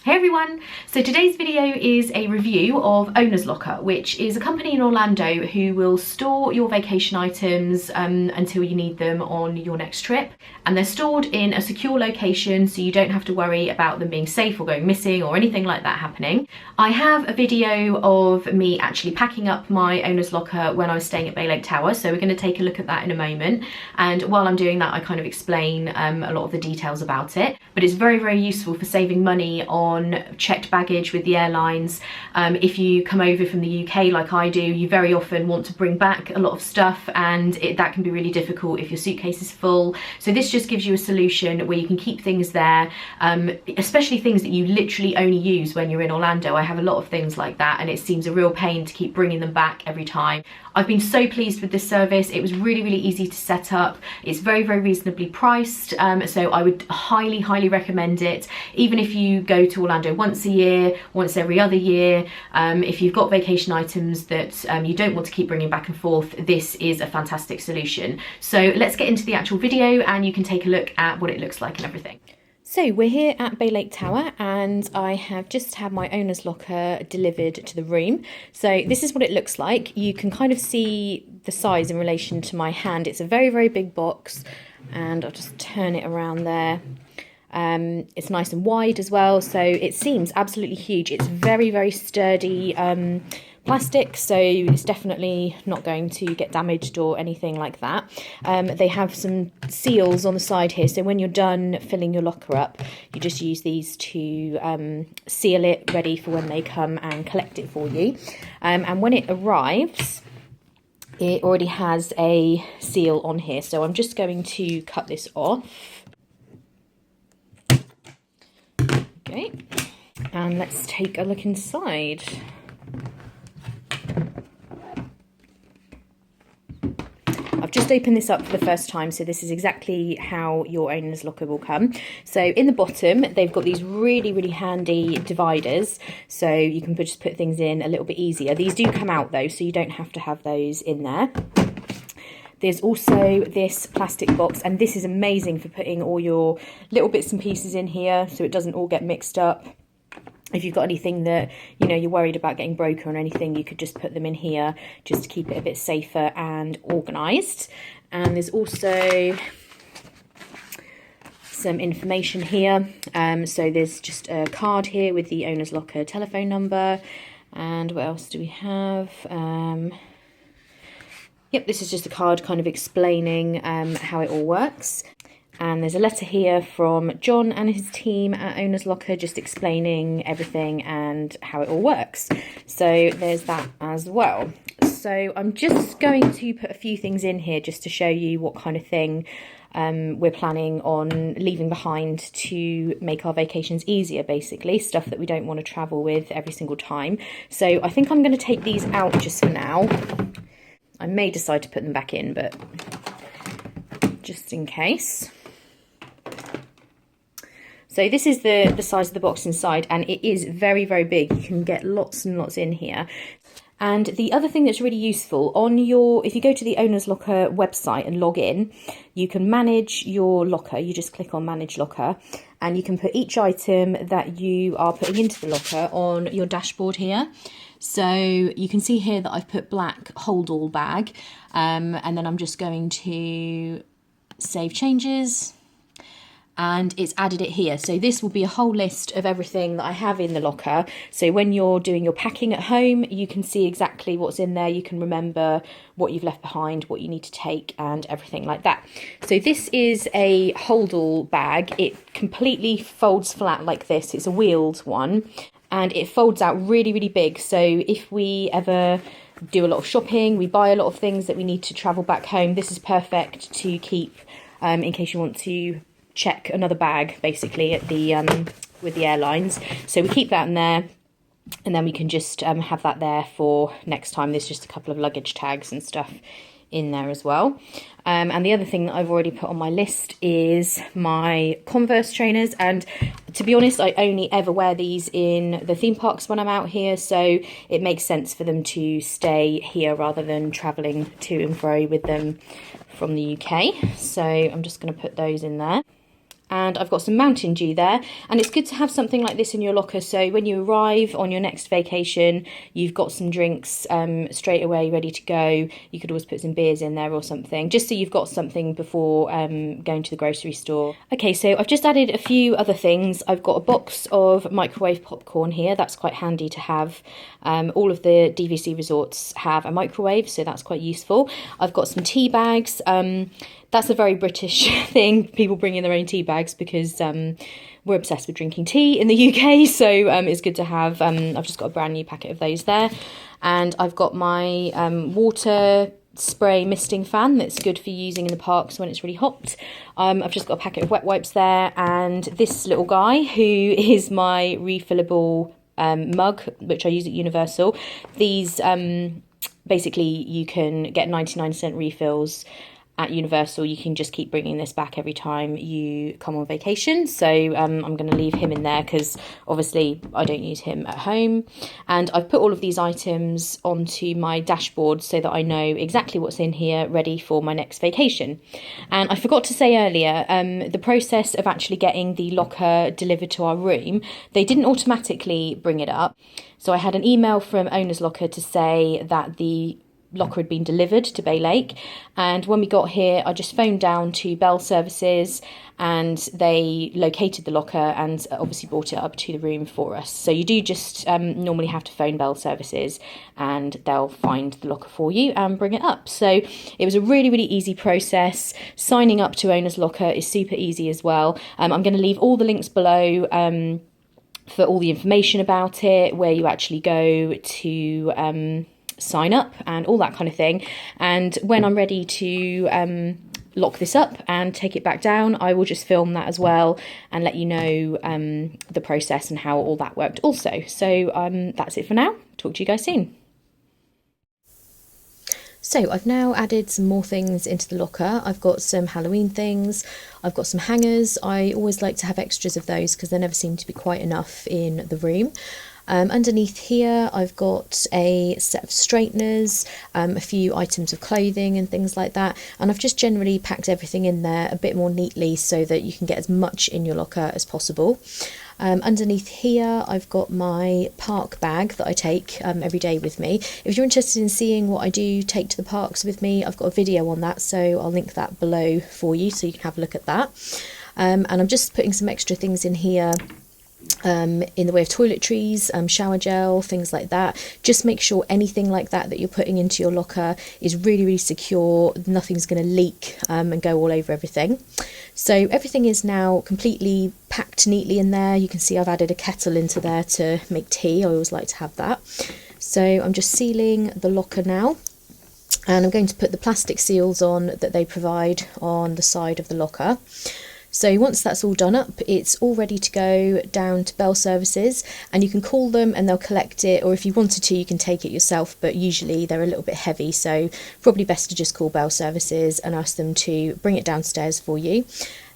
Hey everyone! So today's video is a review of Owner's Locker, which is a company in Orlando who will store your vacation items until you need them on your next trip. And they're stored in a secure location, so you don't have to worry about them being safe or going missing or anything like that happening. I have a video of me actually packing up my Owner's Locker when I was staying at Bay Lake Tower, so we're going to take a look at that in a moment. And while I'm doing that, I kind of explain a lot of the details about it. But it's very, very useful for saving money on checked baggage with the airlines. If you come over from the UK like I do, you very often want to bring back a lot of stuff, and that can be really difficult if your suitcase is full. So this just gives you a solution where you can keep things there, especially things that you literally only use when you're in Orlando. I have a lot of things like that, and it seems a real pain to keep bringing them back every time. I've been so pleased with this service. It was really, really easy to set up. It's very, very reasonably priced, so I would highly, highly recommend it. Even if you go to Orlando once a year, once every other year, if you've got vacation items that you don't want to keep bringing back and forth, this is a fantastic solution. So let's get into the actual video and you can take a look at what it looks like and everything. So we're here at Bay Lake Tower, and I have just had my Owner's Locker delivered to the room. So this is what it looks like. You can kind of see the size in relation to my hand. It's a very, very big box, and I'll just turn it around there. It's nice and wide as well, so it seems absolutely huge. It's very, very sturdy plastic, so it's definitely not going to get damaged or anything like that. They have some seals on the side here, so when you're done filling your locker up, you just use these to seal it ready for when they come and collect it for you. And when it arrives, it already has a seal on here, so I'm just going to cut this off. Okay, and let's take a look inside. I've just opened this up for the first time, so this is exactly how your Owner's Locker will come. So in the bottom, they've got these really, really handy dividers, so you can just put things in a little bit easier. These do come out though, so you don't have to have those in there. There's also this plastic box, and this is amazing for putting all your little bits and pieces in here so it doesn't all get mixed up. If you've got anything that, you know, you're worried about getting broken or anything, you could just put them in here just to keep it a bit safer and organised. And there's also some information here. So there's just a card here with the Owner's Locker telephone number. And what else do we have? Yep, this is just a card kind of explaining how it all works. And there's a letter here from John and his team at Owner's Locker just explaining everything and how it all works. So there's that as well. So I'm just going to put a few things in here just to show you what kind of thing we're planning on leaving behind to make our vacations easier, basically. Stuff that we don't want to travel with every single time. So I think I'm going to take these out just for now. I may decide to put them back in, but just in case. So this is the size of the box inside, and it is very, very big. You can get lots and lots in here. And the other thing that's really useful, if you go to the Owner's Locker website and log in, you can manage your locker. You just click on Manage Locker, and you can put each item that you are putting into the locker on your dashboard here. So you can see here that I've put black hold all bag, and then I'm just going to save changes, and it's added it here. So this will be a whole list of everything that I have in the locker. So when you're doing your packing at home, you can see exactly what's in there. You can remember what you've left behind, what you need to take, and everything like that. So this is a hold all bag. It completely folds flat like this. It's a wheeled one, and it folds out really, really big. So if we ever do a lot of shopping, we buy a lot of things that we need to travel back home, this is perfect to keep in case you want to check another bag, basically, at the with the airlines. So we keep that in there, and then we can just have that there for next time. There's just a couple of luggage tags and stuff in there as well. And the other thing that I've already put on my list is my Converse Trainers, and to be honest, I only ever wear these in the theme parks when I'm out here, so it makes sense for them to stay here rather than travelling to and fro with them from the UK. So I'm just going to put those in there. and I've got some Mountain Dew there, and it's good to have something like this in your locker so when you arrive on your next vacation you've got some drinks straight away ready to go. You could always put some beers in there or something, just so you've got something before going to the grocery store. Okay, so I've just added a few other things. I've got a box of microwave popcorn here, that's quite handy to have. All of the DVC resorts have a microwave, so that's quite useful. I've got some tea bags. That's a very British thing, people bring in their own tea bags because we're obsessed with drinking tea in the UK, so it's good to have. I've just got a brand new packet of those there, and I've got my water spray misting fan that's good for using in the parks when it's really hot. I've just got a packet of wet wipes there, and this little guy who is my refillable mug, which I use at Universal. These basically you can get 99-cent refills at Universal. You can just keep bringing this back every time you come on vacation, so I'm going to leave him in there because obviously I don't use him at home. And I've put all of these items onto my dashboard so that I know exactly what's in here ready for my next vacation. And I forgot to say earlier, the process of actually getting the locker delivered to our room, they didn't automatically bring it up. So I had an email from Owner's Locker to say that the locker had been delivered to Bay Lake, and when we got here I just phoned down to Bell Services and they located the locker and obviously brought it up to the room for us. So you do just normally have to phone Bell Services and they'll find the locker for you and bring it up. So it was a really easy process. Signing up to Owner's Locker is super easy as well. I'm going to leave all the links below for all the information about it, where you actually go to sign up and all that kind of thing. And when I'm ready to lock this up and take it back down, I will just film that as well and let you know the process and how all that worked also. So that's it for now. Talk to you guys soon. So I've now added some more things into the locker. I've got some Halloween things, I've got some hangers. I always like to have extras of those because there never seem to be quite enough in the room. Underneath here I've got a set of straighteners, a few items of clothing and things like that, and I've just generally packed everything in there a bit more neatly so that you can get as much in your locker as possible. Underneath here I've got my park bag that I take every day with me. If you're interested in seeing what I do take to the parks with me, I've got a video on that, so I'll link that below for you so you can have a look at that. And I'm just putting some extra things in here in the way of toiletries, shower gel, things like that. Just make sure anything like that that you're putting into your locker is really secure, nothing's going to leak and go all over everything. So everything is now completely packed neatly in there. You can see I've added a kettle into there to make tea. I always like to have that. So I'm just sealing the locker now, and I'm going to put the plastic seals on that they provide on the side of the locker. So once that's all done up, it's all ready to go down to Bell Services, and you can call them and they'll collect it, or if you wanted to you can take it yourself, but usually they're a little bit heavy, so probably best to just call Bell Services and ask them to bring it downstairs for you.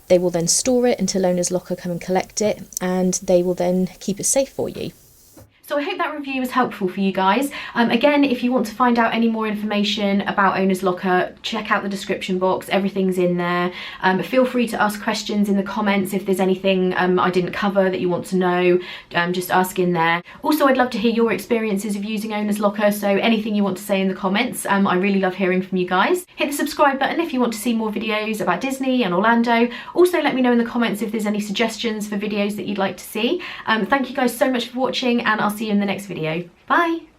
They will then store it until Owner's Locker come and collect it, and they will then keep it safe for you. So I hope that review was helpful for you guys. Again, if you want to find out any more information about Owner's Locker, check out the description box, everything's in there. Feel free to ask questions in the comments if there's anything I didn't cover that you want to know, just ask in there. Also, I'd love to hear your experiences of using Owner's Locker, so anything you want to say in the comments, I really love hearing from you guys. Hit the subscribe button if you want to see more videos about Disney and Orlando. Also, let me know in the comments if there's any suggestions for videos that you'd like to see. Thank you guys so much for watching, and I'll see you in the next video. Bye!